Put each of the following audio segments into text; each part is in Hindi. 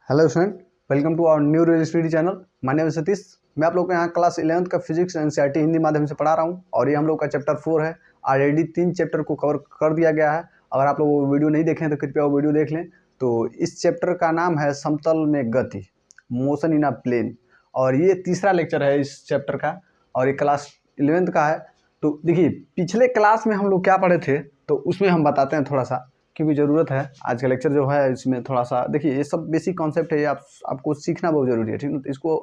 Hello student, welcome to our new real study channel. My name is Satish. मैं आप लोग को यहाँ क्लास 11th का फिजिक्स एनसीईआरटी हिंदी माध्यम से पढ़ा रहा हूँ और ये हम लोग का चैप्टर 4 है। ऑलरेडी 3 चैप्टर को कवर कर दिया गया है। अगर आप लोग वो वीडियो नहीं देखें तो कृपया वो वीडियो देख लें। तो इस चैप्टर का नाम है समतल में गति, मोशन इन अ प्लेन, और ये तीसरा लेक्चर है इस चैप्टर का और ये क्लास 11th का है। तो देखिए, पिछले क्लास में हम लोग क्या पढ़े थे तो उसमें हम बताते हैं थोड़ा सा, क्योंकि ज़रूरत है। आज का लेक्चर जो है इसमें थोड़ा सा देखिए, ये सब बेसिक कॉन्सेप्ट है, ये आपको सीखना बहुत ज़रूरी है, ठीक है। तो इसको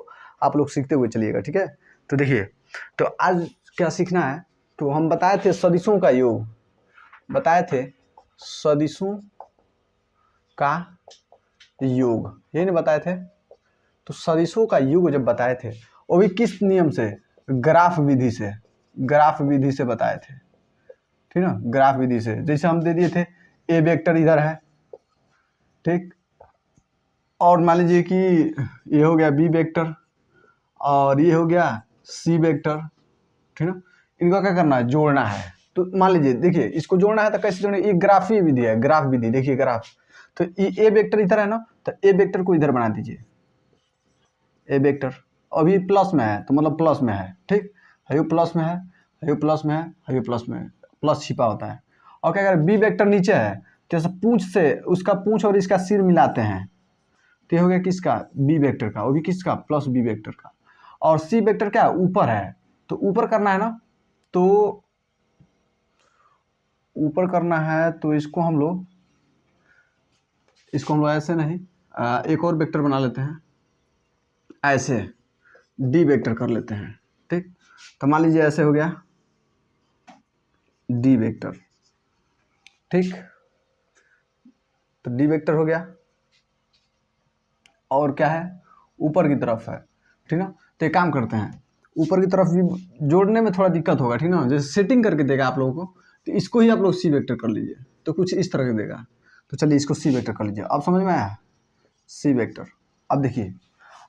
आप लोग सीखते हुए चलिएगा, ठीक है। तो देखिए, तो आज क्या सीखना है, तो हम बताए थे सदिशों का योग, बताए थे सदिशों का योग, यही नहीं बताए थे। तो सदिशों का योग जब बताए थे वो भी किस नियम से, ग्राफ विधि से, ग्राफ विधि से बताए थे, ठीक ना। ग्राफ विधि से जैसे हम दे दिए थे ए वेक्टर इधर है, ठीक, और मान लीजिए कि ये हो गया बी वेक्टर और ये हो गया सी वेक्टर, ठीक ना। इनका क्या करना है, जोड़ना है। तो मान लीजिए, देखिए इसको जोड़ना है तो कैसे जोड़े, ये ग्राफीय विधि है, ग्राफ विधि। देखिए ग्राफ, तो ए वेक्टर इधर है ना, तो ए वेक्टर को इधर बना दीजिए। ए वेक्टर अभी प्लस में है तो मतलब प्लस में है, ठीक, हयू प्लस में है, हयू प्लस में है, हयू प्लस में है, प्लस छिपा होता है। और क्या करें, बी वेक्टर नीचे है तो जैसे पूंछ से उसका पूंछ और इसका सिर मिलाते हैं तो ये हो गया किसका, बी वेक्टर का, वो भी किसका, प्लस बी वेक्टर का। और सी वेक्टर क्या ऊपर है, तो ऊपर करना है ना, तो ऊपर करना है तो इसको हम लोग ऐसे नहीं, एक और वेक्टर बना लेते हैं, ऐसे डी वेक्टर कर लेते हैं, ठीक। तो मान लीजिए ऐसे हो गया डी वेक्टर, ठीक। तो डी वेक्टर हो गया और क्या है, ऊपर की तरफ है, ठीक ना। तो एक काम करते हैं, ऊपर की तरफ भी जोड़ने में थोड़ा दिक्कत होगा, ठीक ना। जैसे सेटिंग करके देगा आप लोगों को, तो इसको ही आप लोग सी वेक्टर कर लीजिए तो कुछ इस तरह का देगा। तो चलिए इसको सी वेक्टर कर लीजिए, अब समझ में आया, सी वेक्टर। अब देखिए,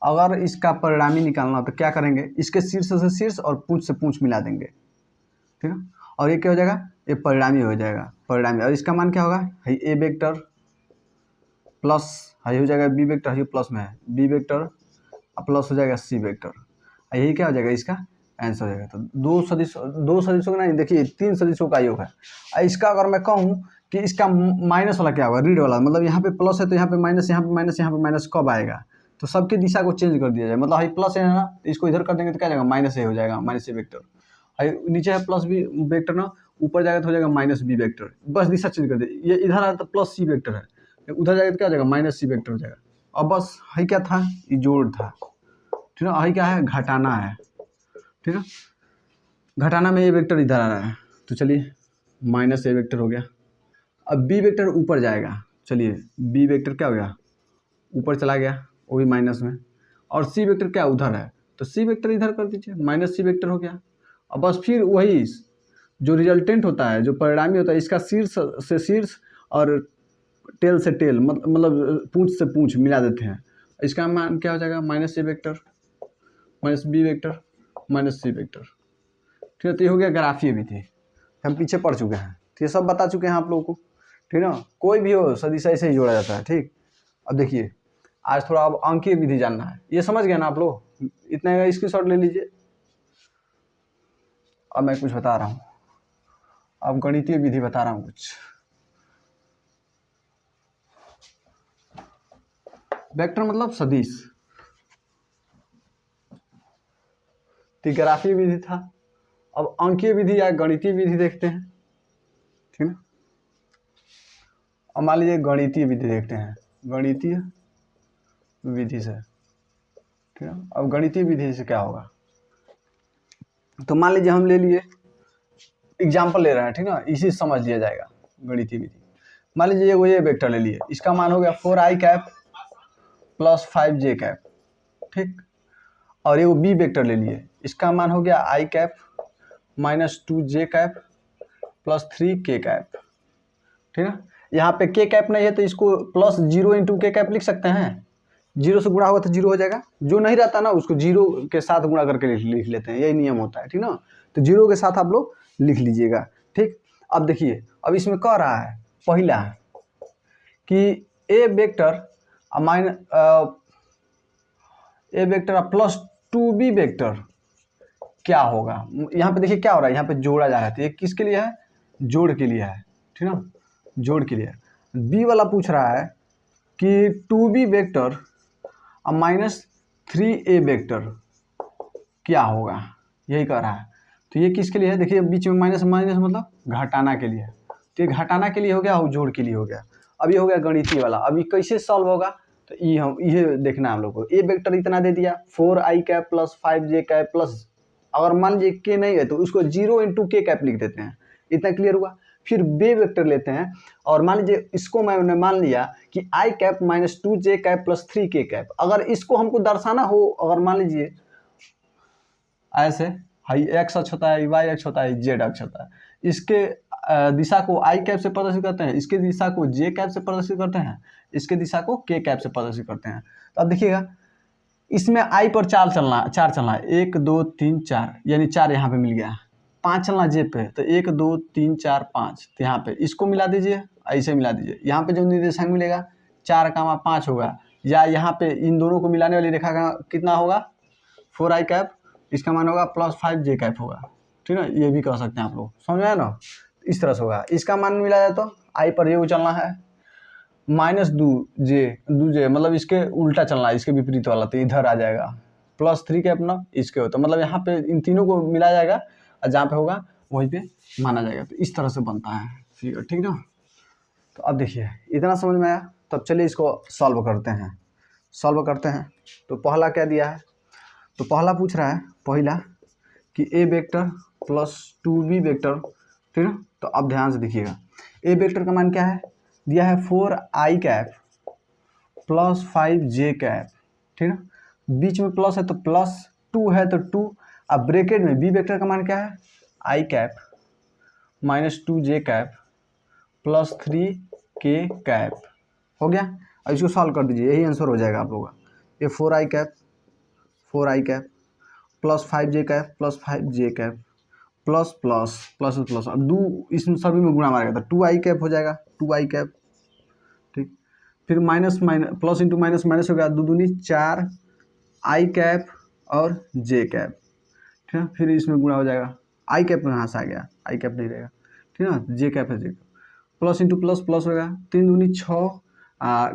अगर इसका परिणामी निकालना तो क्या करेंगे, इसके शीर्ष से शीर्ष और पूंछ से पूंछ मिला देंगे, ठीक है। और ये क्या हो जाएगा, ये परिणामी हो जाएगा, परिणामी। और इसका मान क्या होगा, ए वेक्टर प्लस हाई हो जाएगा बी वेक्टर, हाई प्लस में है बी वेक्टर प्लस हो जाएगा सी वेक्टर, यही क्या हो जाएगा, इसका आंसर हो जाएगा। तो दो सदिशों का नहीं, देखिए 3 सदिशों का योग है। इसका अगर मैं कहूँ कि इसका माइनस वाला क्या होगा, रीड वाला, मतलब यहाँ पे प्लस है तो यहाँ पे माइनस, यहाँ पे माइनस, यहाँ पे माइनस कब आएगा, तो सबकी दिशा को चेंज कर दिया जाए। मतलब हाई प्लस है ना, तो इसको इधर कर देंगे तो क्या जाएगा, माइनस ए हो जाएगा, माइनस ए वेक्टर। हाई नीचे है प्लस बी वेक्टर ना, ऊपर जाएगा तो हो जाएगा माइनस बी वेक्टर, बस दिशा चेंज कर दे। ये इधर है तो प्लस सी वेक्टर है, उधर जाएगा तो क्या हो जाएगा, माइनस सी वेक्टर हो जाएगा। अब बस हाई क्या था, ये जोड़ था, ठीक है। हाई क्या है, घटाना है, ठीक है। घटाना में ए वेक्टर इधर आ रहा है तो चलिए माइनस ए वेक्टर हो गया। अब बी वेक्टर ऊपर जाएगा, चलिए बी वेक्टर क्या हो गया, ऊपर चला गया, वो भी माइनस में। और सी वेक्टर क्या उधर है तो सी वेक्टर इधर कर दीजिए, माइनस सी वेक्टर हो गया। अब बस फिर वही जो रिजल्टेंट होता है, जो परिणामी होता है, इसका शीर्ष से शीर्ष और टेल से टेल, मतलब पूंछ से पूंछ मिला देते हैं। इसका मान क्या हो जाएगा, minus A vector minus B vector minus C vector, ठीक है। तो ये हो गया ग्राफीय विधि, हम पीछे पढ़ चुके हैं, तो ये सब बता चुके हैं आप लोगों को, ठीक है ना। कोई भी हो सदिश ऐसे ही जोड़ा जाता है, ठीक। अब देखिए, आज थोड़ा अब अंकीय विधि जानना है, ये समझ गए ना आप लोग, इतना स्क्रीनशॉट ले लीजिए। अब मैं कुछ बता रहा हूँ, अब गणितीय विधि बता रहा हूँ कुछ। वेक्टर मतलब सदिश, ग्राफीय विधि था। अब अंकीय विधि या गणितीय विधि देखते हैं, ठीक है। अब मान लीजिए गणितीय विधि देखते हैं, गणितीय विधि से, ठीक है। अब गणितीय विधि से क्या होगा, तो मान लीजिए हम ले लिए एग्जाम्पल ले रहे हैं, ठीक ना, इसी समझ लिया जाएगा गणितीय विधि। मान लीजिए वो ये वेक्टर ले लिए, इसका मान हो गया 4i cap plus 5j cap, ठीक। और ये वो बी वेक्टर ले लिए, इसका मान हो गया i cap minus 2j cap plus 3k cap, ठीक है। यहाँ पे k कैप नहीं है तो इसको प्लस 0 इंटू के कैप लिख सकते हैं, 0 से गुणा होगा तो 0 हो जाएगा, जो नहीं रहता ना उसको 0 के साथ गुणा करके लिख लेते हैं, यही नियम होता है, ठीक ना। तो 0 के साथ आप लोग लिख लीजिएगा, ठीक। अब देखिए, अब इसमें कह रहा है पहला कि A vector A vector plus 2b vector क्या होगा। यहाँ पे देखिए क्या हो रहा है, यहाँ पे जोड़ा जा रहा है, तो ये किसके लिए है, जोड़ के लिए है, ठीक ना, जोड़ के लिए। बी वाला पूछ रहा है कि 2b vector minus 3a vector क्या होगा, यही कह रहा है। तो ये किसके लिए है, देखिए बीच में माइनस माइनस मतलब घटाना के लिए, तो ये घटाना के लिए हो गया और जोड़ के लिए हो गया। अब ये हो गया गणितीय वाला। अब ये कैसे सॉल्व होगा, तो ये देखना है हम लोग को। ए वेक्टर इतना दे दिया 4i cap plus 5j cap plus, अगर मान लीजिए के नहीं है तो उसको 0 × k कैप लिख देते हैं, इतना क्लियर हुआ। फिर बे वेक्टर लेते हैं और मान लीजिए इसको मैंने मान लिया कि i cap minus 2j cap plus 3k cap. अगर इसको हमको दर्शाना हो, अगर मान लीजिए ऐसे हाई एक्स अक्ष होता है, वाई अक्ष होता है, जेड अक्ष होता है, इसके दिशा को आई कैप से प्रदर्शित करते हैं, इसके दिशा को जे कैप से प्रदर्शित करते हैं, इसके दिशा को के कैप से प्रदर्शित करते हैं। तो अब देखिएगा इसमें आई पर चार चलना है, 1 2 3 4, यानी 4 यहाँ पे मिल गया, 5 चलना जे पे, तो 1 2 3 4 5, तो यहाँ पे इसको मिला दीजिए, ऐसे मिला दीजिए। यहाँ पे जो निर्देशांक मिलेगा 4,5 होगा, या यहाँ पे इन दोनों को मिलाने वाली रेखा का कितना होगा 4i कैप, इसका मान होगा प्लस 5j कैप होगा, ठीक है। ये भी कह सकते हैं आप लोग, समझ आया ना, इस तरह से होगा। इसका मान मिला जाए तो आई पर ये चलना है माइनस 2j मतलब इसके उल्टा चलना है, इसके विपरीत वाला, तो इधर आ जाएगा प्लस 3 कैप ना, इसके होता मतलब यहाँ पे इन तीनों को मिला जाएगा और जहाँ पे होगा वहीं पे माना जाएगा। तो इस तरह से बनता है फिगर, ठीक ना। तो अब देखिए इतना समझ में आया, तब चलिए इसको सॉल्व करते हैं। तो पहला क्या दिया है, तो पहला पूछ रहा है पहला कि A vector plus 2b vector, ठीक है। तो अब ध्यान से देखिएगा, ए वेक्टर का मान क्या है, दिया है 4i cap plus 5j cap, ठीक है। बीच में प्लस है तो प्लस, 2 है तो 2, अब ब्रैकेट में बी वेक्टर का मान क्या है, i cap minus 2j cap plus 3k cap, हो गया। अब इसको सॉल्व कर दीजिए, यही आंसर हो जाएगा आप लोगों का। ये 4i cap plus 5j cap plus 5j cap plus plus plus plus, अब दो इसमें सभी में गुणा मारेगा तो 2i कैप हो जाएगा, 2i कैप, ठीक। फिर minus plus into minus minus हो गया, 2 दूनी 4 i कैप और j कैप, ठीक है। फिर इसमें गुणा हो जाएगा, i कैप यहाँ से आ गया, i कैप नहीं रहेगा, ठीक है ना, j कैप है, j cap plus into plus plus होगा, 3 दूनी 6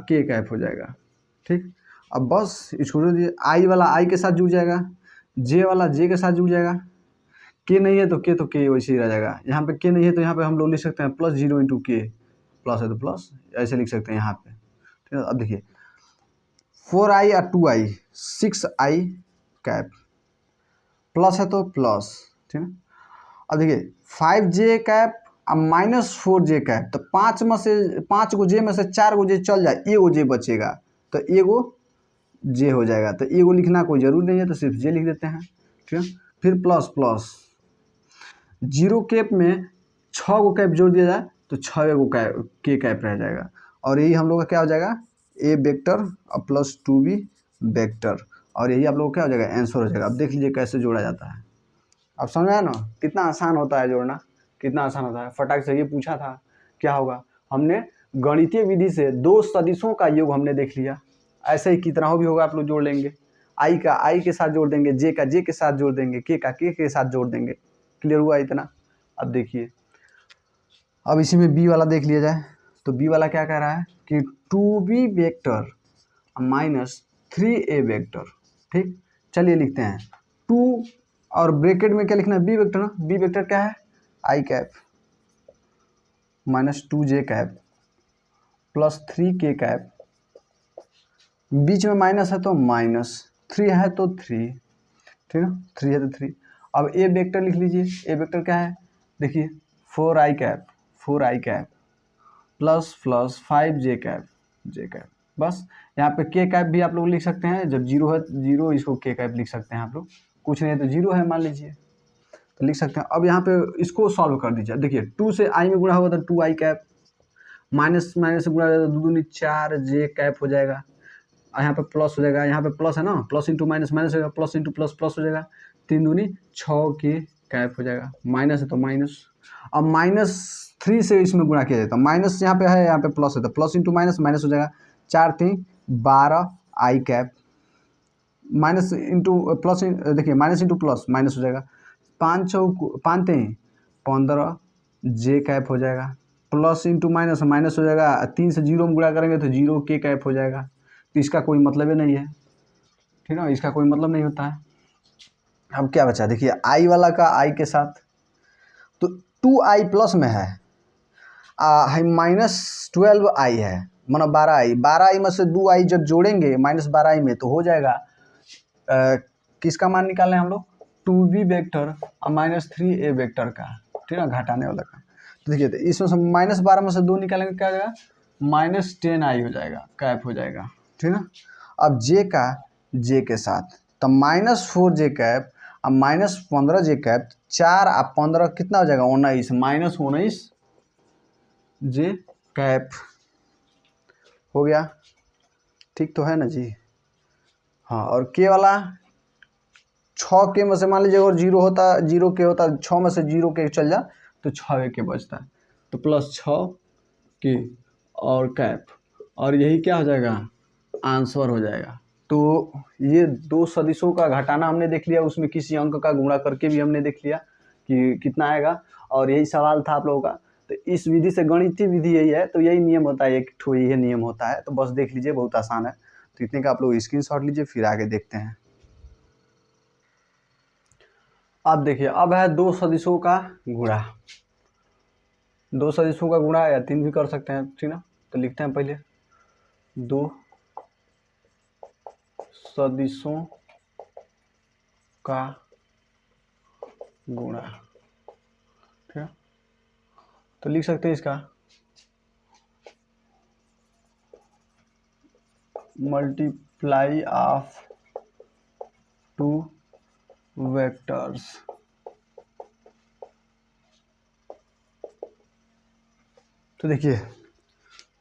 k कैप हो जाएगा, ठीक। अब बस इसको जोड़ दीजिए, आई वाला आई के साथ जुड़ जाएगा, जे वाला जे के साथ जुड़ जाएगा, के नहीं है तो के वैसे ही रह जाएगा। यहाँ पे के नहीं है तो यहाँ पे हम लोग लिख सकते हैं प्लस 0 × k, प्लस है तो प्लस, ऐसे लिख सकते हैं यहाँ पे, ठीक है। अब देखिए 4i और 2i 6i कैप, प्लस है तो प्लस, ठीक है। अब देखिए 5j कैप और माइनस 4j कैप, तो 5 गो जे में से 4 गो जे चल जाए, एगो जे बचेगा, तो एगो जे हो जाएगा, तो एगो लिखना कोई जरूर नहीं है, तो सिर्फ जे लिख देते हैं, ठीक है। फिर प्लस प्लस 0 कैप में 6 गो कैप जोड़ दिया जाए तो 6 गो के कैप रह जाएगा, और यही हम लोग का क्या हो जाएगा, ए वेक्टर और प्लस 2b वेक्टर, और यही आप लोग क्या हो जाएगा, आंसर हो जाएगा। अब देख लीजिए कैसे जोड़ा जाता है, अब समझ आया ना, कितना आसान होता है जोड़ना, कितना आसान होता है। फटाक से ये पूछा था क्या होगा, हमने गणितीय विधि से दो सदिशों का योग हमने देख लिया, ऐसे ही कितना हो भी होगा आप लोग जोड़ लेंगे, आई का आई के साथ जोड़ देंगे, जे का जे के साथ जोड़ देंगे, के का के साथ जोड़ देंगे, क्लियर हुआ इतना। अब देखिए अब इसी में बी वाला देख लिया जाए, तो बी वाला क्या कह रहा है कि 2b vector minus 3a vector, ठीक। चलिए लिखते हैं 2 और ब्रैकेट में क्या लिखना है, बी वेक्टर ना, बी वेक्टर क्या है, i cap minus 2j cap plus 3k cap, बीच में माइनस है तो माइनस, 3 है तो 3, ठीक है, 3 है तो 3। अब ए वेक्टर लिख लीजिए, ए वेक्टर क्या है, देखिए 4i cap plus plus 5j cap, बस। यहाँ पे के कैप भी आप लोग लिख सकते हैं, जब 0 है 0, इसको के कैप लिख सकते हैं आप लोग, कुछ नहीं है तो 0 है मान लीजिए, तो लिख सकते हैं। अब यहाँ पे इसको सॉल्व कर दीजिए, देखिए 2 से i में गुणा होगा तो 2i कैप, माइनस माइनस से गुणा होगा तो 2 दूनी 4j कैप हो जाएगा, यहाँ पे प्लस हो जाएगा, यहाँ पे प्लस है ना, प्लस इंटू माइनस माइनस हो जाएगा, प्लस इंटू प्लस प्लस हो जाएगा, 3 दूनी 6k कैप हो जाएगा, माइनस है तो माइनस। अब माइनस 3 से इसमें गुणा किया जाता है, माइनस यहाँ पे है, यहाँ पे प्लस है तो प्लस इंटू माइनस माइनस हो जाएगा, 4 3 12 आई कैप माइनस इंटू प्लस, देखिए माइनस इंटू प्लस माइनस हो जाएगा, 5 चौक 5 3 15 जे कैप हो जाएगा, प्लस इंटू माइनस माइनस हो जाएगा, 3 से 0 में गुणा करेंगे तो 0 के कैप हो जाएगा। तो इसका कोई मतलब ही नहीं है, ठीक है, इसका कोई मतलब नहीं होता है। अब क्या बचा, देखिए आई वाला का आई के साथ, तो 2i प्लस में है -12 आई है, मतलब 12i में से 2i जब जोड़ेंगे -12i में तो हो जाएगा किसका मान निकालें हम लोग, 2b वेक्टर और -3a वेक्टर का, ठीक है, घटाने वाला का। तो देखिए तो इसमें से -12 में से 2 निकालेंगे क्या हो जाएगा, -10i हो जाएगा, कैप हो जाएगा, ठीक है। अब जे के साथ तो -4j कैप और -15j कैप, 4 और 15 कितना हो जाएगा, 19, -19 जे कैप हो गया, ठीक तो है ना जी। हाँ, और के वाला 6 के में से मान लीजिए अगर 0 होता, 0 के होता, 6 में से 0 के चल जा तो 6 के बचता है, तो +6 के और कैप, और यही क्या हो जाएगा, आंसर हो जाएगा। तो ये 2 सदिशों का घटाना हमने देख लिया, उसमें किसी अंक का गुणा करके भी हमने देख लिया कि कितना आएगा, और यही सवाल था आप लोगों का। तो इस विधि से, गणितीय विधि यही है, तो यही नियम होता है, एक ठो यही नियम होता है, तो बस देख लीजिए, बहुत आसान है। तो इतने का आप लोग स्क्रीनशॉट लीजिए, फिर आगे देखते हैं। अब देखिए, अब है 2 सदिशों का गुणा, 2 सदिशों का गुणा या 3 भी कर सकते हैं, ठीक ना। तो लिखते हैं पहले 2 सदिशों का गुणा, ठीक है। तो लिख सकते हैं इसका मल्टीप्लाई ऑफ 2 वेक्टर्स, तो देखिए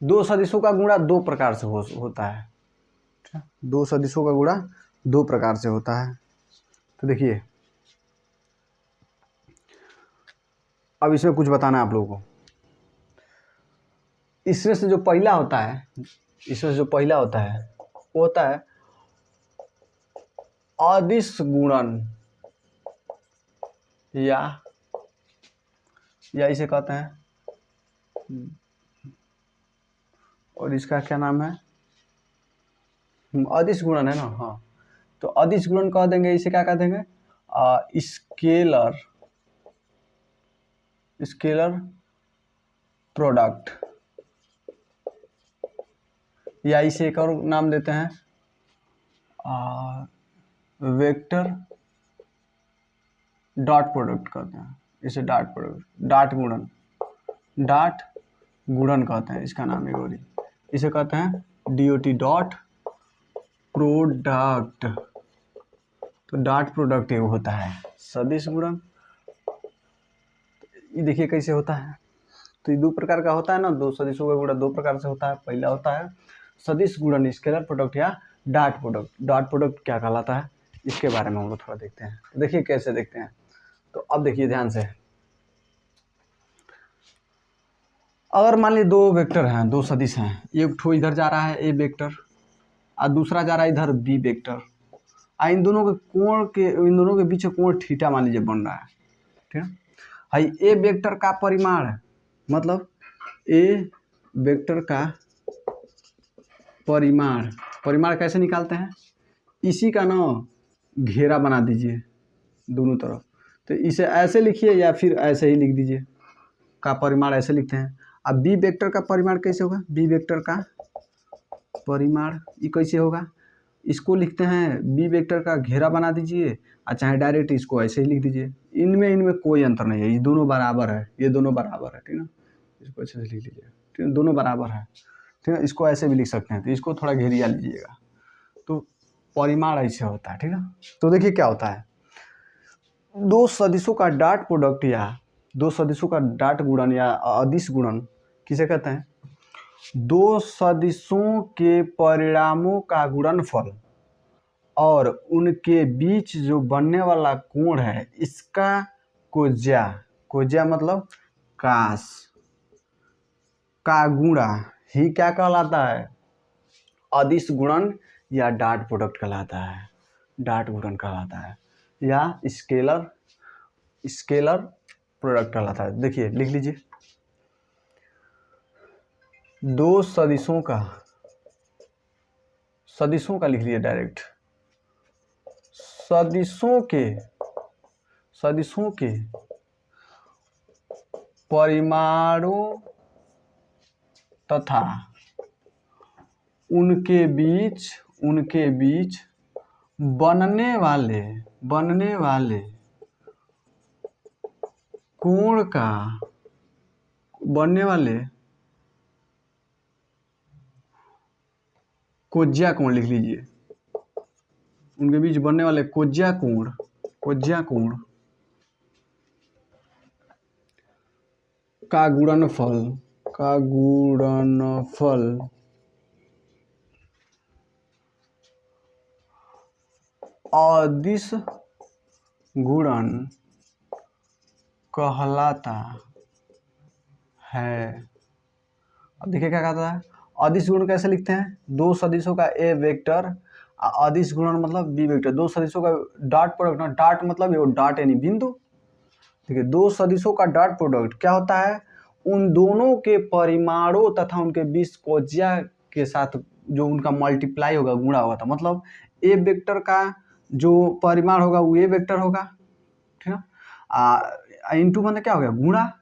2 सदिशों का गुणा 2 प्रकार से होता है, 2 सदिशों का गुणा 2 प्रकार से होता है। तो देखिए अब इसमें कुछ बताना है आप लोगों को। इसमें से जो पहला होता है, वो होता है अदिश गुणन, या इसे कहते हैं, और इसका क्या नाम है, अदिश गुणन है ना, हाँ। तो अदिश गुणन कह देंगे, इसे क्या कह देंगे, स्केलर प्रोडक्ट, या इसे एक और नाम देते हैं वेक्टर डॉट प्रोडक्ट कहते हैं, इसे डाट गुणन कहते हैं, इसका नाम है गोरी, इसे कहते हैं DOT डॉट प्रोडक्ट। तो डॉट प्रोडक्ट ये होता है सदिश गुणन। ये देखिए कैसे होता है, तो ये 2 प्रकार का होता है ना, 2 सदिशों का गुणा 2 प्रकार से होता है। पहला होता है सदिश गुणन स्केलर प्रोडक्ट या डॉट प्रोडक्ट क्या कहलाता है, इसके बारे में हम लोग थोड़ा देखते हैं। देखिए कैसे देखते हैं, तो अब देखिए ध्यान से, अगर मान लीजिए 2 वेक्टर हैं, 2 सदिश हैं, एक ठो इधर जा रहा है ए वेक्टर और दूसरा जा रहा है इधर बी वेक्टर, और इन दोनों के बीच कोण थीटा मान लीजिए बन रहा है, ठीक है। हाई ए वेक्टर का परिमाण, मतलब ए वेक्टर का परिमाण कैसे निकालते हैं, इसी का ना घेरा बना दीजिए दोनों तरफ, तो इसे ऐसे लिखिए या फिर ऐसे ही लिख दीजिए, का परिमाण ऐसे लिखते हैं। अब बी वेक्टर का परिमाण कैसे होगा, बी वेक्टर का परिमाण ये कैसे होगा, इसको लिखते हैं बी वेक्टर का घेरा बना दीजिए, और चाहे डायरेक्ट इसको ऐसे ही लिख दीजिए। इनमें कोई अंतर नहीं है, ये दोनों बराबर है, ये दोनों बराबर है, ठीक है। इसको अच्छे से लिख लीजिए, ठीक है, दोनों बराबर है, ठीक है। इसको ऐसे भी लिख सकते हैं, तो इसको थोड़ा घेरिया लीजिएगा, तो परिमाण ऐसे होता है, ठीक है। तो देखिए क्या होता है, 2 सदिशों का डॉट प्रोडक्ट या 2 सदिशों का डॉट गुणन या अदिश गुणन किसे कहते हैं, 2 सदिशों के परिणामों का गुणनफल और उनके बीच जो बनने वाला कोण है, इसका कोज्या मतलब कास का गुणा ही क्या कहलाता है, अदिश गुणन या डॉट प्रोडक्ट कहलाता है, डॉट गुणन कहलाता है, या स्केलर स्केलर प्रोडक्ट कहलाता है। देखिए लिख लीजिए, दो सदिशों का लिख लीजिए डायरेक्ट, सदिशों के परिमाणों तथा उनके बीच बनने वाले कोण का कोज्या कोण लिख लीजिए, उनके बीच बनने वाले कोज्या कोण का गुणनफल अदिश गुणन कहलाता है। अब देखिए क्या कहता है, अदिश गुणन कैसे लिखते हैं, दो सदिशों का ए वेक्टर, अदिश गुणन मतलब बी वेक्टर, दो सदिशों का डॉट प्रोडक्ट ना, डॉट मतलब ये डॉट यानी बिंदु। ठीक है, दो सदिशों का डॉट प्रोडक्ट क्या होता है, उन दोनों के परिमाणों तथा उनके बीच कोज्या के साथ जो उनका मल्टीप्लाई होगा, गुणा होगा था, मतलब ए वेक्टर का जो परिमाण होगा वो ए वेक्टर होगा, ठीक है, इनटू मतलब क्या हो गया, गुणा,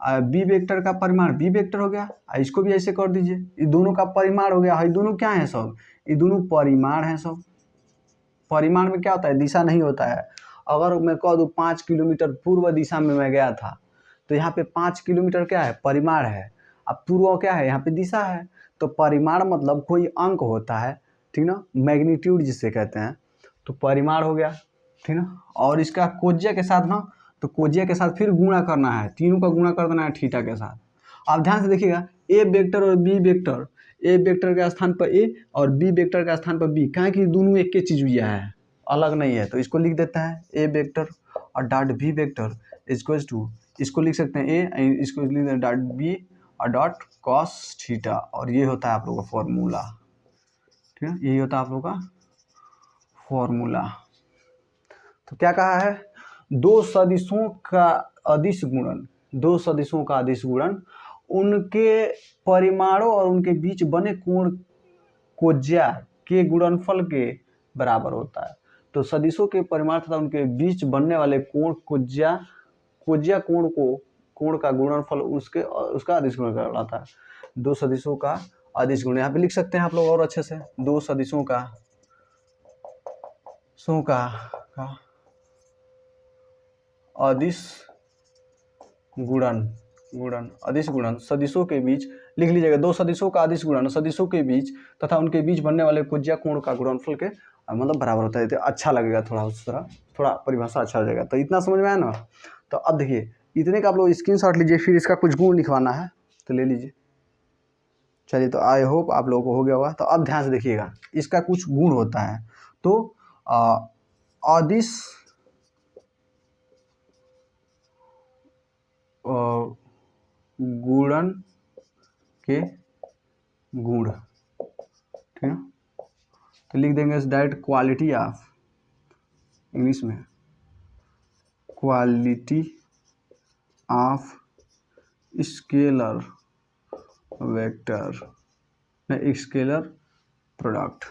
बी वेक्टर का परिमाण बी वेक्टर हो गया, इसको भी ऐसे कर दीजिए, ये दोनों का परिमाण हो गया, ये दोनों क्या है सब, ये दोनों परिमाण है सब। परिमाण में क्या होता है, दिशा नहीं होता है। अगर मैं कह दूँ 5 किलोमीटर पूर्व दिशा में मैं गया था, तो यहाँ पे 5 किलोमीटर क्या है, परिमाण है, अब पूर्व क्या है, यहाँ पे दिशा है। तो परिमाण मतलब कोई अंक होता है, ठीक ना, मैग्नीट्यूड जिसे कहते हैं, तो परिमाण हो गया, ठीक ना। और इसका कोज्या के साथ ना, तो कोज्या के साथ फिर गुणा करना है, तीनों का गुणा कर देना है थीटा के साथ। अब ध्यान से देखिएगा, ए वेक्टर और बी वेक्टर, ए वेक्टर के स्थान पर ए और बी वेक्टर के स्थान पर बी, कहाँ की दोनों एक ही चीज हुई है, अलग नहीं है, तो इसको लिख देता है ए वेक्टर और dot B vector equals to, इसको लिख सकते हैं ए, इसको लिख देते हैं डॉट बी और डॉट कॉस थीटा, और ये होता है आप लोगों का फॉर्मूला, ठीक है, यही होता है आप लोगों का फॉर्मूला। तो क्या कहा है, दो सदिशों का अदिश गुणन, उनके परिमाणों और उनके बीच बने कोण कोज्या के गुणनफल के बराबर होता है। तो सदिशों के परिमाण तथा उनके बीच बनने वाले कोण कोज्या कोण का गुणनफल उसका अदिश गुणन कहलाता है। दो सदिशों का अदिश गुणन यहाँ पे लिख सकते हैं आप लोग और अच्छे से, दो सदिशों का अदिश गुणन सदिशों के बीच लिख लीजिएगा, दो सदिशों का अदिश गुणन सदिशों के बीच तथा उनके बीच बनने वाले कोज्या कोण का गुणनफल के मतलब बराबर होता है। तो अच्छा लगेगा, थोड़ा परिभाषा अच्छा हो जाएगा। तो इतना समझ में आया ना। तो अब देखिए, इतने का आप लोग स्क्रीनशॉट लीजिए, फिर इसका कुछ गुण लिखवाना है तो ले लीजिए। चलिए, तो आई होप आप लोगों को हो गया होगा। तो अब ध्यान से देखिएगा, इसका कुछ गुण होता है। तो अदिश गुणन के गुण, ठीक है, तो लिख देंगे डायरेक्ट क्वालिटी ऑफ, इंग्लिश में quality of scalar vector, scalar product.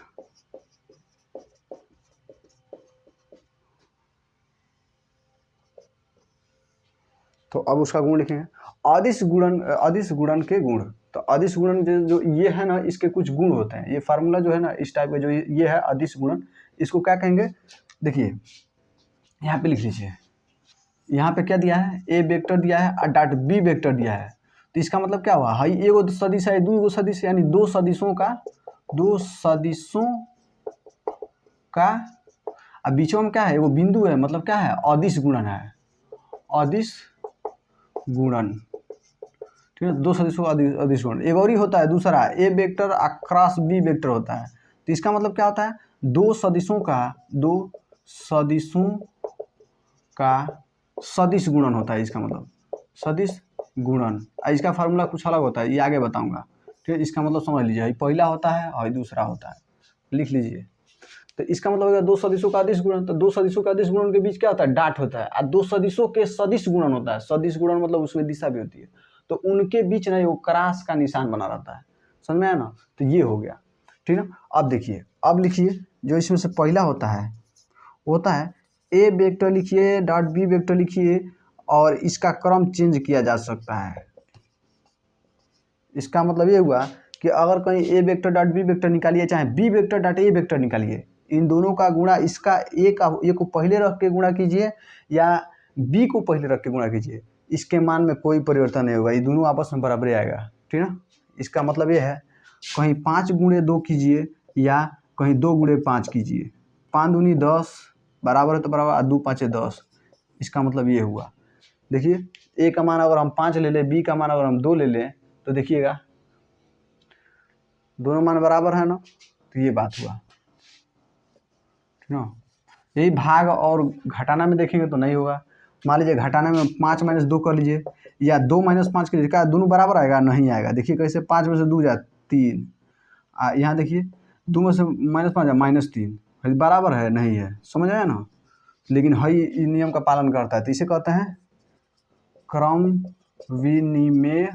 तो अब उसका गुण लिखेंगे, अदिश गुणन के गुण। तो अदिश गुणन जो ये है ना, इसके कुछ गुण होते हैं। ये फार्मूला जो है ना, इस टाइप का जो ये है अदिश गुणन, इसको क्या कहेंगे, देखिए यहाँ पे लिख लीजिए। यहाँ पे क्या दिया है, ए वेक्टर दिया है और डॉट बी वेक्टर दिया है। तो इसका मतलब क्या हुआ, हाई एगो सदिश है, दो सदिश, यानी दो सदिशों का अब बीचों में क्या है, वो बिंदु है, मतलब क्या है, अदिश गुणन है, अदिश गुणन, ठीक है, दो सदिशों का अदिश गुणन। एक और ही होता है दूसरा, ए वेक्टर क्रॉस बी वेक्टर होता है। तो इसका मतलब क्या होता है, दो सदिशों का सदिश गुणन होता है। इसका मतलब सदिश गुणन, इसका फार्मूला कुछ अलग होता है, ये आगे बताऊंगा। ठीक है, इसका मतलब समझ लीजिए, पहला होता है और दूसरा होता है, लिख लीजिए। तो इसका मतलब होगा दो सदिशों का अदिश गुणन। तो दो सदिशों का अदिश गुणन के बीच क्या होता है, डाट होता है, और दो सदिशों के सदिश गुणन होता है। सदिश गुणन मतलब उसमें दिशा भी होती है, तो उनके बीच ना वो क्रॉस का निशान बना रहता है, समझ में आया ना। तो ये हो गया, ठीक है। अब देखिए, अब लिखिए, जो इसमें से पहला होता है ए वेक्टर लिखिए डॉट बी वेक्टर लिखिए, और इसका क्रम चेंज किया जा सकता है। इसका मतलब ये हुआ कि अगर कहीं A vector dot B vector निकालिए, चाहे B vector dot A vector निकालिए, इन दोनों का गुणा, इसका ए को पहले रख के गुणा कीजिए या बी को पहले रख के गुणा कीजिए, इसके मान में कोई परिवर्तन नहीं होगा, ये दोनों आपस में बराबर आएगा, ठीक है। इसका मतलब ये है, कहीं 5 गुणे 2 कीजिए या कहीं 2 गुणे 5 कीजिए, 5 दूनी 10 बराबर है तो बराबर, 2 5 10। इसका मतलब ये हुआ, देखिए ए का मान अगर हम 5 ले लें, बी का मान अगर हम 2 ले लें, तो देखिएगा दोनों मान बराबर है ना, तो ये बात हुआ, ठीक ना। यही भाग और घटाना में देखेंगे तो नहीं होगा। मान लीजिए घटाना में 5 - 2 कर लीजिए या 2 - 5 कर लीजिए, क्या दोनों बराबर आएगा, नहीं आएगा। देखिए कैसे, 5 में से 2 जाए 3, यहाँ देखिए 2 में से -5 जाए -3, बराबर है, नहीं है, समझ आया ना। लेकिन हई इस नियम का पालन करता है, तो इसे कहते हैं क्रम विनिमेय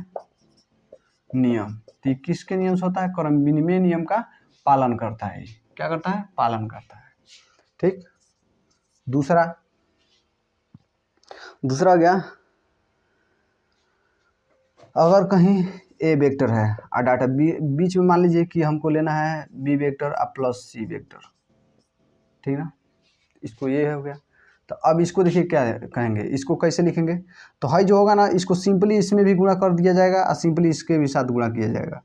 नियम। तो किसके नियम से होता है, क्रम विनिमेय नियम का पालन करता है। क्या करता है, पालन करता है, ठीक। दूसरा गया, अगर कहीं ए वेक्टर है और डाटा बीच में मान लीजिए कि हमको लेना है बी वेक्टर और प्लस सी वेक्टर, ठीक ना। इसको ये हो गया, तो अब इसको देखिए क्या कहेंगे, इसको कैसे लिखेंगे। तो हाई जो होगा ना, इसको सिंपली इसमें भी गुणा कर दिया जाएगा और सिंपली इसके भी साथ गुणा किया जाएगा,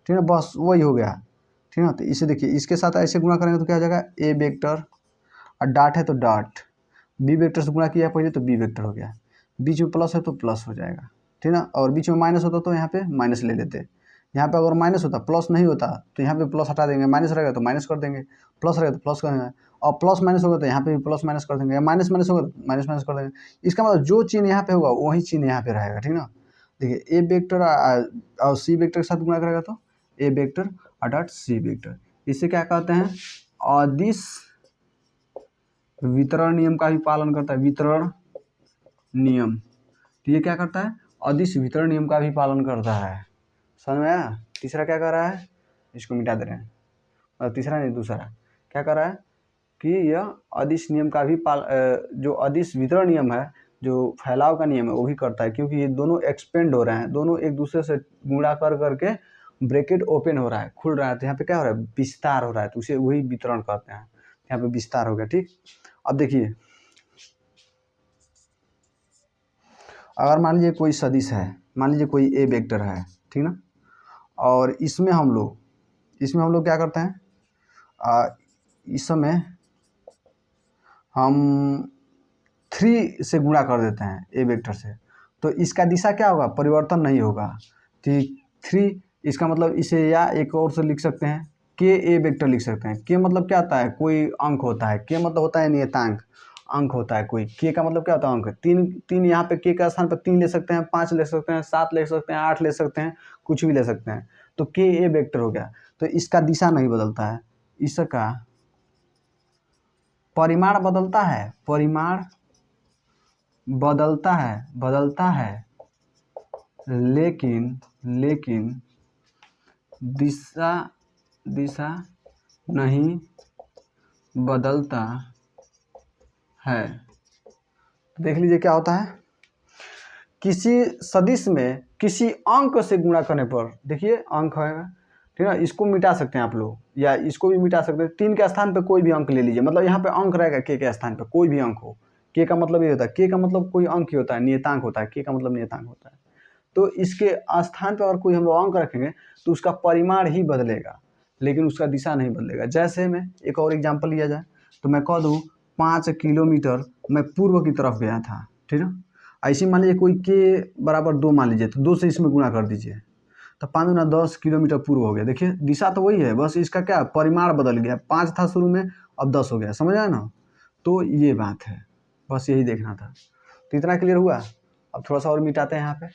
ठीक है, बस वही हो गया, ठीक है। तो इसे देखिए, इसके साथ ऐसे गुणा करेंगे तो क्या हो जाएगा, ए वेक्टर और डाट है तो डाट, बी वेक्टर से गुणा किया पहले तो बी वेक्टर हो गया, बीच में प्लस है तो प्लस हो जाएगा, ठीक ना। और बीच में माइनस होता तो यहाँ पे माइनस ले लेते, यहाँ पे अगर माइनस होता, प्लस नहीं होता तो यहाँ पे प्लस हटा देंगे, माइनस रहेगा तो माइनस कर देंगे, प्लस रहेगा तो प्लस कर देंगे, और प्लस माइनस होगा तो यहाँ पे भी प्लस माइनस कर देंगे, माइनस माइनस होगा तो माइनस माइनस कर देंगे। इसका मतलब जो चिन्ह यहाँ पे होगा वही चिन्ह यहाँ पे रहेगा, ठीक ना। देखिए ए वेक्टर और सी वेक्टर के साथ गुणा करेगा तो ए वेक्टर और डॉट सी वेक्टर, इसे क्या कहते हैं, अदिश वितरण नियम का भी पालन करता है, वितरण नियम। तो ये क्या करता है, अदिश वितरण नियम का भी पालन करता है, समझ में आया। तीसरा क्या कर रहा है, इसको मिटा दे रहे हैं, और तीसरा नहीं दूसरा क्या कर रहा है कि यह अदिश नियम का भी जो अदिश वितरण नियम है, जो फैलाव का नियम है, वो भी करता है, क्योंकि ये दोनों एक्सपेंड हो रहे हैं, दोनों एक दूसरे से गुणा कर करके ब्रैकेट ओपन हो रहा है, खुल रहा है, तो यहाँ पे क्या हो रहा है, विस्तार हो रहा है, तो उसे वही वितरण कहते हैं। यहाँ पे विस्तार हो गया, ठीक। अब देखिए, अगर मान लीजिए कोई सदिश है, मान लीजिए कोई ए वेक्टर है, ठीक ना, और इसमें हम लोग क्या करते हैं, इस समय हम 3 से गुणा कर देते हैं ए वेक्टर से, तो इसका दिशा क्या होगा, परिवर्तन नहीं होगा। तो 3, इसका मतलब इसे या एक और से लिख सकते हैं, के ए वेक्टर लिख सकते हैं। के मतलब क्या होता है, कोई अंक होता है, के मतलब होता है नियतांक, अंक होता है कोई। के का मतलब क्या होता है, अंक। 3 यहाँ पे के का स्थान पर 3 ले सकते हैं, 5 ले सकते हैं, 7 ले सकते हैं, 8 ले सकते हैं, कुछ भी ले सकते हैं, तो के ए वेक्टर हो गया। तो इसका दिशा नहीं बदलता है, इसका परिमाण बदलता है, परिमाण बदलता है, लेकिन दिशा नहीं बदलता है। देख लीजिए क्या होता है, किसी सदिश में किसी अंक से गुणा करने पर, देखिए अंक है, ठीक है, इसको मिटा सकते हैं आप लोग, या इसको भी मिटा सकते हैं। 3 के स्थान पे कोई भी अंक ले लीजिए, मतलब यहाँ पे अंक रहेगा, के स्थान पे कोई भी अंक हो। के का मतलब ये होता है, के का मतलब कोई अंक ही होता है, नियतांक होता है, के का मतलब नियतांक होता है। तो इसके स्थान पर अगर कोई हम लोग अंक रखेंगे तो उसका परिमाण ही बदलेगा, लेकिन उसका दिशा नहीं बदलेगा। जैसे में एक और एग्जाम्पल लिया जाए तो मैं कह दूँ 5 किलोमीटर मैं पूर्व की तरफ गया था, ठीक है। ऐसे मान लीजिए कोई के बराबर 2 मान लीजिए, तो 2 से इसमें गुणा कर दीजिए, तो 5 गुना 10 किलोमीटर पूर्व हो गया। देखिए दिशा तो वही है, बस इसका क्या परिमाण बदल गया, 5 था शुरू में, अब 10 हो गया, समझ आया ना। तो ये बात है, बस यही देखना था। तो इतना क्लियर हुआ। अब थोड़ा सा और मिटाते हैं यहाँ पे,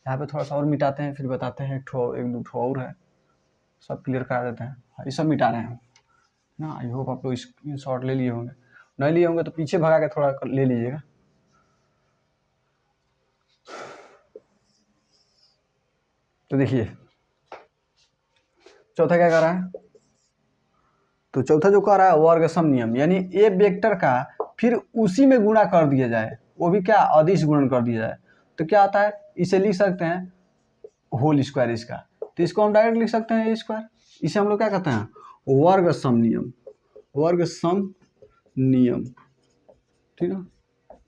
यहाँ पे थोड़ा सा और मिटाते हैं, फिर बताते हैं एक दो ठो और है, सब क्लियर करा देते हैं। ये सब मिटा रहे हैं ना। आई होप आप लोग स्क्रीन शॉट ले लिए होंगे, नहीं लिए होंगे तो पीछे भगा के थोड़ा ले लीजिएगा। तो देखिए चौथा क्या कर रहा है, तो चौथा जो कर रहा है वर्ग सम नियम, यानी ए वेक्टर का फिर उसी में गुणा कर दिया जाए, वो भी क्या अदिश गुणन कर दिया जाए। तो क्या आता है, इसे लिख सकते हैं होल स्क्वायर इसका, तो इसको हम डायरेक्ट लिख सकते हैं ए स्क्वायर। इसे हम लोग क्या कहते हैं वर्ग सम नियम, वर्ग सम नियम, ठीक है।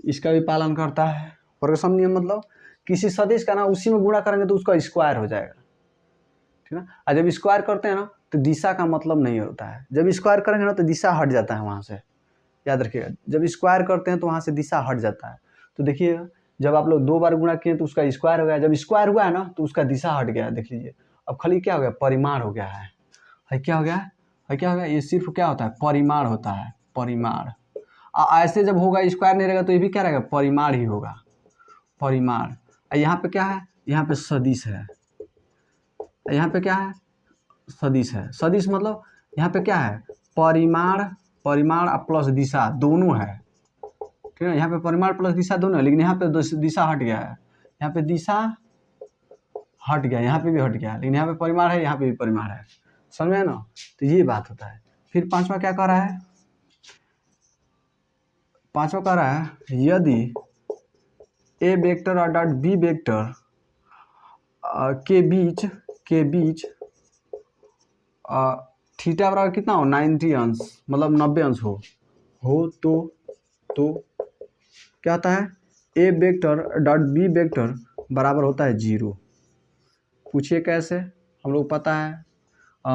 इसका भी पालन करता है। वर्ग सम नियम मतलब किसी सदिश का ना उसी में गुणा करेंगे तो उसका स्क्वायर हो जाएगा, ठीक है। और जब स्क्वायर करते हैं ना तो दिशा का मतलब नहीं होता है, जब स्क्वायर करेंगे ना तो दिशा हट जाता है वहाँ से, याद रखिएगा। जब स्क्वायर करते हैं तो वहाँ से दिशा हट जाता है। तो देखिएगा जब आप लोग 2 बार गुणा किए तो उसका स्क्वायर हो गया, जब स्क्वायर हुआ है ना तो उसका दिशा हट गया, देख लीजिए। अब खाली क्या हो गया, परिमाण हो गया है क्या हो गया है, क्या हो गया, ये सिर्फ क्या होता है परिमाण होता है, परिमाण। ऐसे जब होगा स्क्वायर नहीं रहेगा तो ये भी क्या रहेगा परिमाण ही होगा, परिमाण। यहाँ पे क्या है, यहाँ पे सदिश है, यहाँ पे क्या है सदिश है। सदिश मतलब यहाँ पे क्या है परिमाण, परिमाण प्लस दिशा दोनों है, ठीक है। यहाँ पे परिमाण प्लस दिशा दोनों है, लेकिन यहाँ पे दिशा हट गया है, यहाँ पे दिशा हट गया, यहाँ पे भी हट गया, लेकिन यहाँ पे परिमाण है, यहाँ पे भी परिमाण है, समझ में ना। तो ये बात होता है। फिर पांचवा क्या कह रहा है, पांचवा कह रहा है यदि ए वेक्टर और डॉट बी वेक्टर के बीच थीटा बराबर कितना हो 90 अंश, मतलब 90 अंश हो तो क्या होता है A vector dot B vector बराबर होता है 0। पूछिए कैसे, हम लोग पता है।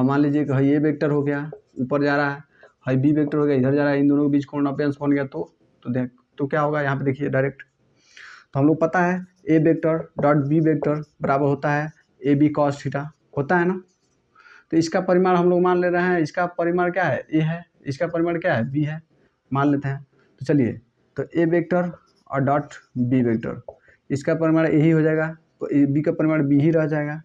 मान लीजिए कि ए वेक्टर हो गया ऊपर जा रहा है, बी वेक्टर हो गया इधर जा रहा है, इन दोनों के बीच कोण 90 अंश बन गया तो क्या होगा, यहाँ पे देखिए डायरेक्ट। तो हम लोग पता है A vector dot B vector बराबर होता है ए बी कॉस थीटा, होता है ना। तो इसका परिमाण हम लोग मान ले रहे हैं, इसका परिमाण क्या है ए है, इसका परिमाण क्या है बी है, मान लेते हैं। तो चलिए, तो ए वेक्टर और डॉट बी वेक्टर, इसका परिमाण ए ही हो जाएगा, तो ए बी का परिमाण बी ही रह जाएगा।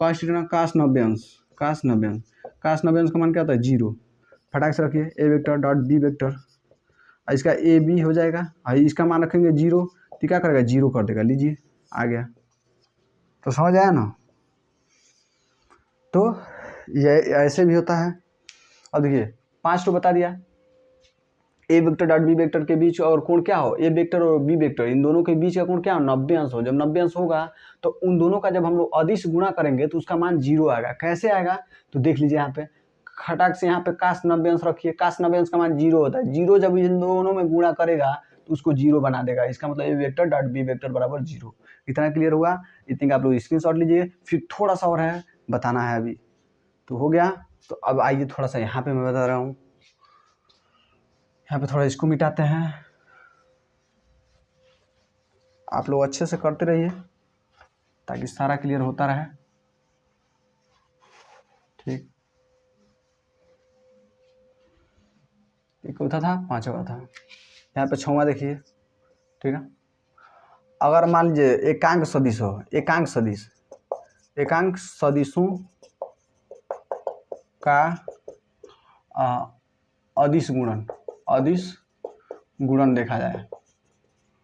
कॉस थीटा कास 90 अंश, कास 90 अंश, कास 90 अंश का मान क्या होता है 0। फटाक से रखिए ए वेक्टर डॉट बी वेक्टर, इसका ए बी हो जाएगा, इसका मान रखेंगे 0, तो क्या करेगा 0 कर देगा, लीजिए आ गया। तो समझ आया ना। तो ये ऐसे भी होता है। अब देखिए 5 तो बता दिया, ए वेक्टर डॉट बी वेक्टर के बीच और कोण क्या हो, ए वेक्टर और बी वेक्टर इन दोनों के बीच का कोण क्या हो 90 अंश हो। जब 90 अंश होगा तो उन दोनों का जब हम लोग अदिश गुणा करेंगे तो उसका मान 0 आएगा। कैसे आएगा, तो देख लीजिए यहाँ पे खटाक से यहाँ पे कास 90 अंश रखिए, कास 90 अंश का मान 0 होता है। 0 जब इन दोनों में गुणा करेगा तो उसको 0 बना देगा, इसका मतलब ए वेक्टर डॉट बी वेक्टर बराबर 0। इतना क्लियर हुआ, इतने का आप लोग स्क्रीनशॉट लीजिए। फिर थोड़ा सा और है बताना है, अभी तो हो गया। तो अब आइए थोड़ा सा यहाँ पे मैं बता रहा हूँ, यहाँ पे थोड़ा इसको मिटाते हैं। आप लोग अच्छे से करते रहिए ताकि सारा क्लियर होता रहे, ठीक। एक चौथा था, पांचवा था, यहाँ पे 6वां देखिए, ठीक है। अगर मान लीजिए एकांक सदिश हो, एकांक सदिश, एकांक सदिशों का अदिश गुणन देखा जाए,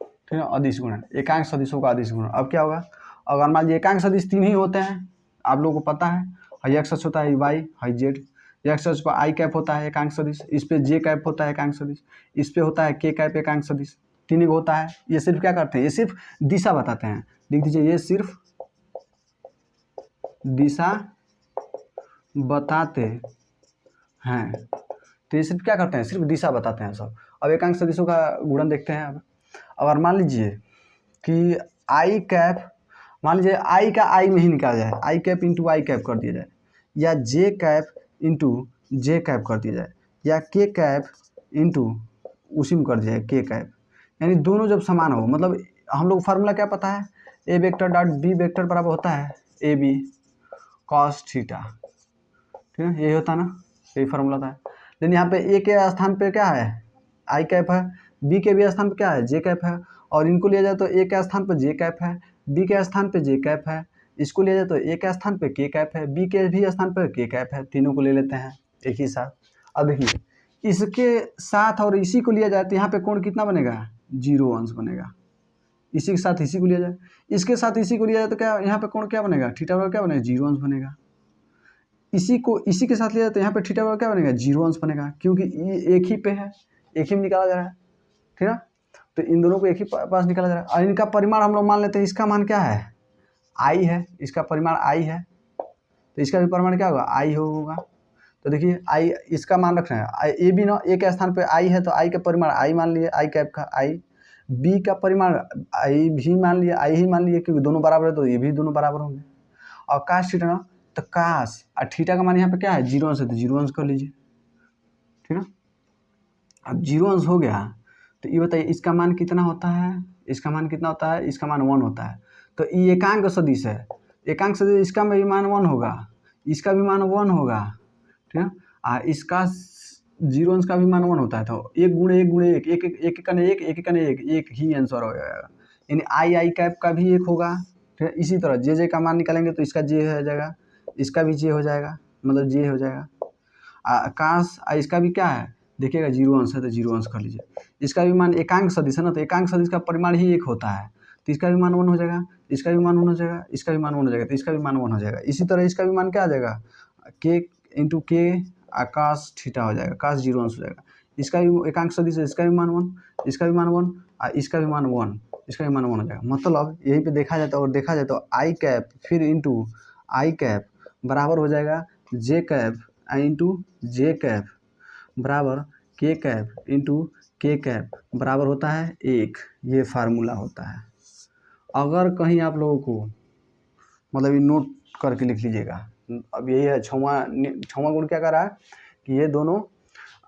ठीक है। अदिश गुणन, एकांक सदिशों का अदिश गुणन। अब क्या होगा, अगर मान लीजिए एकांक सदिश 3 ही होते हैं, आप लोगों को पता है, एक्स अक्ष होता है वाई, जेड, एक्स अक्ष पर आई कैप होता है एकांक सदिश, इस पे जे कैप होता है एकांक सदिश, इस पे होता है के कैप एकांक सदिश, 3 ही होता है। ये सिर्फ क्या करते हैं, ये सिर्फ दिशा बताते हैं, लिख दीजिए ये सिर्फ दिशा बताते हैं। तो ये सिर्फ क्या करते हैं, सिर्फ दिशा बताते हैं सब। अब एकांक सदिशों का गुणन देखते हैं। अब अगर मान लीजिए कि आई कैप, मान लीजिए आई का आई में ही निकाला जाए, आई कैप इंटू आई कैप कर दिया जाए, या जे कैप इंटू जे कैप कर दिया जाए, या के कैप इंटू उसी में कर दिया जाए के कैप, यानी दोनों जब समान हो, मतलब हम लोग फार्मूला क्या पता है, A vector dot B vector बराबर होता है ए बी कॉस थीटा, ठीक है। यही होता है ना, यही फार्मूला था। लेकिन यहाँ पे ए के स्थान पे क्या है आई कैप है, बी के भी स्थान पे क्या है जे कैप है, और इनको लिया जाए तो ए के स्थान पर जे कैप है, बी के स्थान पे जे कैप है, इसको लिया जाए तो ए के स्थान पे के कैप है, बी के भी स्थान पे के कैप है, तीनों को ले लेते हैं एक ही साथ। अब देखिए इसके साथ और इसी को लिया जाए तो यहाँ पे कोण कितना बनेगा, 0 अंश बनेगा। इसी के साथ इसी को लिया जाए, इसके साथ इसी को लिया जाए तो क्या यहाँ पे कोण क्या बनेगा, थीटा बराबर क्या बनेगा, 0 अंश बनेगा। इसी को इसी के साथ लिया जाए तो यहाँ पे थीटा बराबर क्या बनेगा, 0 अंश बनेगा, क्योंकि ये एक ही पे है, एक ही में निकाला जा रहा है, ठीक है। तो इन दोनों को एक ही पास निकाला जा रहा है और इनका परिमाण हम लोग मान लेते हैं, इसका मान क्या है, आई है, इसका परिमाण आई है, तो इसका भी परिमाण क्या होगा, आई होगा। तो देखिए आई इसका मान रखना है, आई ए भी ना ए के स्थान पे आई है तो आई का परिमाण आई मान लिए, आई कैप का आई, बी का परिमाण आई भी मान लिया, आई ही मान लिए, क्योंकि दोनों बराबर है तो ये भी दोनों बराबर होंगे। और काश थीटा ना, तो काश और थीटा का मान यहाँ पे क्या है, 0 अंश है, तो 0 अंश कर लीजिए, ठीक है। अब 0 अंश हो गया तो ये बताइए इसका मान कितना होता है, इसका मान कितना होता है, इसका मान 1 होता है। तो ये एकांक सदिश है, एकांक सदिश, इसका भी मान 1 होगा, इसका भी मान 1 होगा, ठीक है। इसका 0 अंश का भी मान 1 होता है, तो 1 गुणे 1 गुणे 1, एक एक कने 1, एक कने 1, एक ही आंसर हो जाएगा। यानी आई कैप का भी 1 होगा, ठीक है। इसी तरह जे का मान निकालेंगे तो इसका जे हो जाएगा, इसका भी जे हो जाएगा, मतलब जे हो जाएगा। काश इसका भी क्या है, देखिएगा 0 अंश है तो 0 अंश कर लीजिए। इसका भी मान एकांक सदिश है ना, तो एकांक सदिश का परिमाण ही 1 होता है, तो इसका भी मान 1 हो जाएगा, इसका भी मान 1 हो जाएगा, इसका भी मान 1 हो जाएगा, तो इसका भी मान 1 हो जाएगा। इसी तरह इसका भी मान क्या आ जाएगा, के इंटू के आकाश थीटा हो जाएगा, काश 0 अंश हो जाएगा। इसका भी एकांक सदिश है, इसका भी मान 1, इसका भी मान 1 और इसका भी मान 1, इसका भी मान 1 हो जाएगा। मतलब यहीं पे देखा जाता है, और देखा जाए तो आई कैप फिर इंटू आई कैप बराबर हो जाएगा जे कैप इंटू जे कैप बराबर के कैप इंटू के कैप बराबर होता है 1। ये फार्मूला होता है। अगर कहीं आप लोगों को मतलब ये नोट करके लिख लीजिएगा, अब यही है छवां गुण क्या कर रहा है कि ये दोनों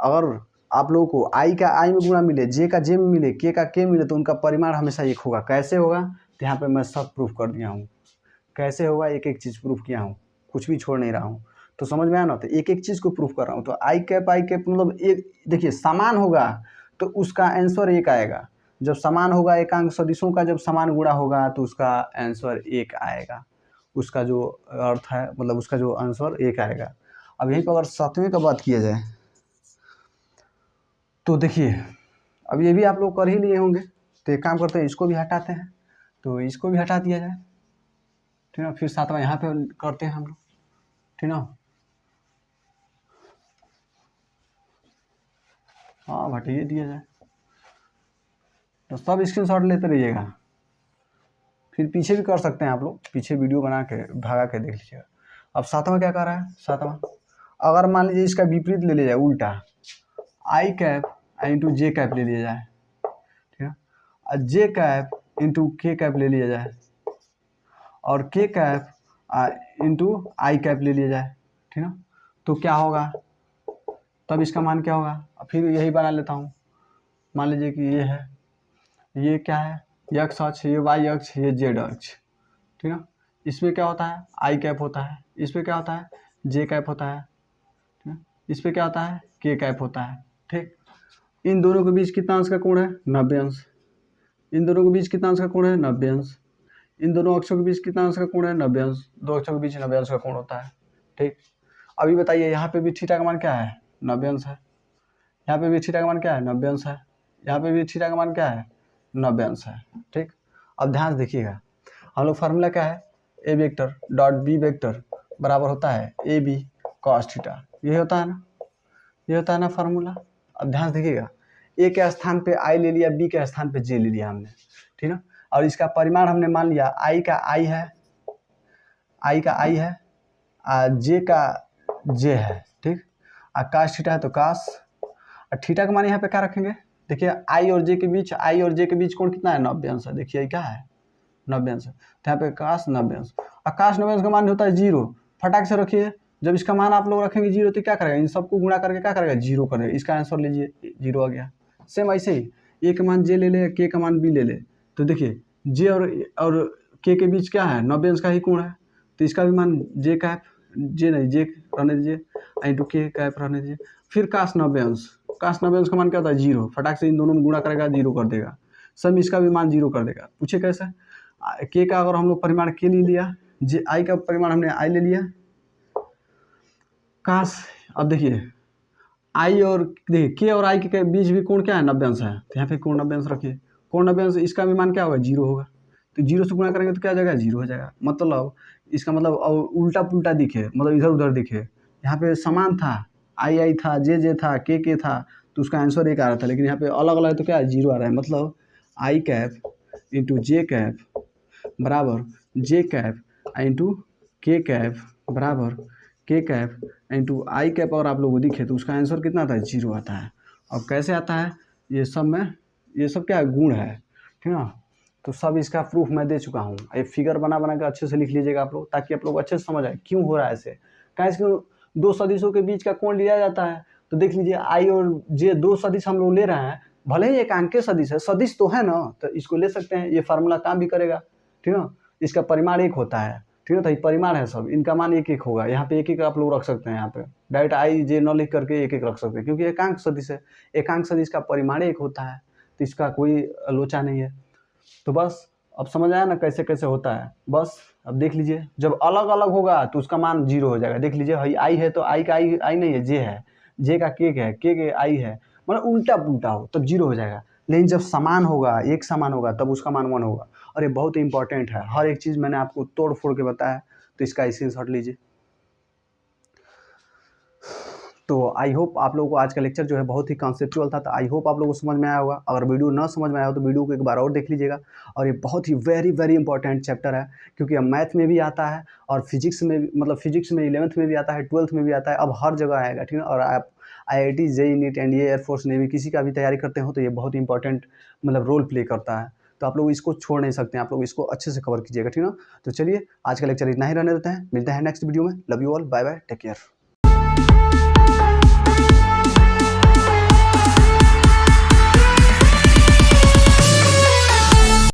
अगर आप लोगों को आई का आई में गुणा मिले, जे का जे में मिले, के का के मिले, तो उनका परिमाण हमेशा 1 होगा। कैसे होगा, तो यहाँ पे मैं सब प्रूफ कर दिया हूँ, कैसे होगा एक एक चीज़ प्रूफ किया हूँ, कुछ भी छोड़ नहीं रहा हूँ। तो समझ में आया ना, तो एक एक चीज़ को प्रूफ कर रहा हूँ। तो आई कैप मतलब एक देखिए समान होगा तो उसका आंसर 1 आएगा। जब समान होगा एकांक सदिशों का जब समान गुणा होगा तो उसका आंसर 1 आएगा, उसका जो अर्थ है मतलब उसका जो आंसर 1 आएगा। अब यहीं पर अगर 7वें का बात किया जाए तो देखिए अब ये भी आप लोग कर ही लिए होंगे, तो एक काम करते हैं इसको भी हटाते हैं, तो इसको भी हटा दिया जाए, ठीक है। फिर 7वां यहाँ पे करते हैं हम लोग, ठीक ना। हाँ हटाइए दिया जाए, तो सब स्क्रीनशॉट लेते रहिएगा, फिर पीछे भी कर सकते हैं आप लोग, पीछे वीडियो बना के भागा के देख लीजिएगा। अब 7वां क्या कर रहा है, 7वां अगर मान लीजिए इसका विपरीत ले लिया जाए, उल्टा आई कैप इंटू जे कैप ले लिया जाए, ठीक है, और जे कैप इंटू के कैप ले लिया जाए, और के कैप इंटू आई कैप ले लिया जाए, ठीक है। तो क्या होगा, तब इसका मान क्या होगा। फिर यही बना लेता हूँ, मान लीजिए कि ये है, ये क्या है, एक्स अक्ष, ये वाई अक्ष, ये जेड अक्ष, ठीक है। इसमें क्या होता है, आई कैप होता है, इसमें क्या होता है, जे कैप होता है, ठीक है। इसमें क्या होता है, के कैप होता है, ठीक। इन दोनों के बीच कितना अंश का कोण है, 90 अंश। इन दोनों के बीच कितना अंश का कोण है, 90 अंश। इन दोनों अक्षों के बीच कितना अंश का कोण है, 90 अंश। दो अक्षों के बीच 90 अंश का कोण होता है, ठीक। अभी बताइए यहाँ पे भी थीटा का मान क्या है, 90 अंश है। यहाँ पे भी थीटा का मान क्या है, 90 अंश है। यहाँ पे भी थीटा का मान क्या है, 90 अंश है, ठीक। अब ध्यान से देखिएगा, हम लोग फार्मूला क्या है, A vector dot B vector बराबर होता है ए बी कॉस थीटा, ये होता है ना, ये होता है ना फार्मूला। अब ध्यान से देखिएगा, ए के स्थान पे आई ले लिया, बी के स्थान पे जे ले लिया हमने, ठीक है। और इसका परिमाण हमने मान लिया आई का आई है, आई का आई है, जे का जे है, ठीक। कास थीटा है तो कास, और थीटा का मान यहाँ पे क्या रखेंगे, देखिए आई और जे के बीच, आई और जे के बीच कोण कितना है, 90 अंश है। देखिए क्या है, 90 अंश है, तो यहाँ पे कास 90 अंश, और कास 90 अंश का मान होता है 0। फटाक से रखिए, जब इसका मान आप लोग रखेंगे 0 तो क्या करेगा, इन सबको गुणा करके क्या करेगा, 0 करेगा, इसका आंसर लीजिए 0 आ गया। सेम ऐसे ही ए का मान जे ले ले, के का मान बी ले ले, तो देखिए जे और के बीच क्या है, 90 अंश का ही कोण है, तो इसका भी मान जे कैप, जे नहीं जे रहने दीजिए, इंटू के कैप रहने दीजिए। फिर कास 90 अंश, कास 90 अंश का मान क्या होता है, 0। फटाक से इन दोनों में गुणा करेगा 0 कर देगा, सब इसका भी मान 0 कर देगा। पूछे कैसे, के का अगर हम लोग परिमाण के ले लिया, जे आई का परिमाण हमने आई ले लिया, काश अब देखिए आई और देखिए के और आई के बीच भी कोण क्या है, 90 अंश है, तो यहाँ पे कोण 90 अंश रखिए। कोण 90 अंश, इसका भी मान क्या होगा, 0 होगा, तो 0 से गुणा करेंगे तो क्या हो जाएगा, 0 हो जाएगा। मतलब इसका मतलब उल्टा पुल्टा दिखे, मतलब इधर उधर दिखे, यहाँ पे समान था, आई आई था, जे था, के था, तो उसका आंसर एक आ रहा था, लेकिन यहाँ पे अलग अलग है तो क्या है, 0 आ रहा है। मतलब आई कैप इंटू जे कैप बराबर जे कैप इंटू के कैप बराबर के कैप इंटू आई कैप अगर आप लोगों को दिखे तो उसका आंसर कितना आता है, 0 आता है। अब कैसे आता है, ये सब में ये सब क्या है, गुण है, ठीक है ना। तो सब इसका प्रूफ मैं दे चुका हूँ। ये फिगर बना बना के अच्छे से लिख लीजिएगा आप लोग, ताकि आप लोग अच्छे से समझ आए क्यों हो रहा है ऐसे। क्यों दो सदिशों के बीच का कोण लिया जाता है, तो देख लीजिए आई और जे दो सदिश हम लोग ले रहे हैं, भले ही एकांकीय सदिश है, सदिश तो है ना, तो इसको ले सकते हैं, ये फार्मूला काम भी करेगा, ठीक है ना। इसका परिमाण एक होता है, ठीक है, तो ये परिमाण है सब, इनका मान एक एक होगा, यहाँ पे एक एक आप लोग रख सकते हैं, यहाँ पे डायरेक्ट आई जे न लिख करके एक एक रख सकते हैं, क्योंकि एकांक सदिश है, एकांक सदिश का परिमाण एक होता है, तो इसका कोई लोचा नहीं है। तो बस अब समझ आया ना कैसे कैसे होता है। बस अब देख लीजिए, जब अलग अलग होगा तो उसका मान 0 हो जाएगा। देख लीजिए भाई आई है तो आई का आई नहीं है, जे है, जे का के है, के आई है, मतलब उल्टा पुल्टा हो तब 0 हो जाएगा। लेकिन जब समान होगा, एक समान होगा, तब उसका मान 1 होगा। और ये बहुत ही इंपॉर्टेंट है, हर एक चीज़ मैंने आपको तोड़ फोड़ के बताया, तो इसका स्क्रीनशॉट लीजिए। तो आई होप आप लोगों को आज का लेक्चर जो है बहुत ही कॉन्सेप्चुअल था, तो आई होप आप लोगों को समझ में आया होगा। अगर वीडियो ना समझ में आया हो तो वीडियो को एक बार और देख लीजिएगा। और ये बहुत ही वेरी वेरी इंपॉर्टेंट चैप्टर है, क्योंकि अब मैथ में भी आता है और फिजिक्स में, मतलब फिजिक्स में 11th में भी आता है, 12th में भी आता है, अब हर जगह आएगा, ठीक है। और आप IIT JEE NEET NDA air force navy किसी का भी तैयारी करते हो तो ये बहुत इंपॉर्टेंट मतलब रोल प्ले करता है। तो आप लोग इसको छोड़ नहीं सकते, आप लोग इसको अच्छे से कवर कीजिएगा, ठीक है ना। तो चलिए आज का लेक्चर इतना ही रहने देते हैं, मिलते हैं नेक्स्ट वीडियो में। Love you all, bye bye, take care.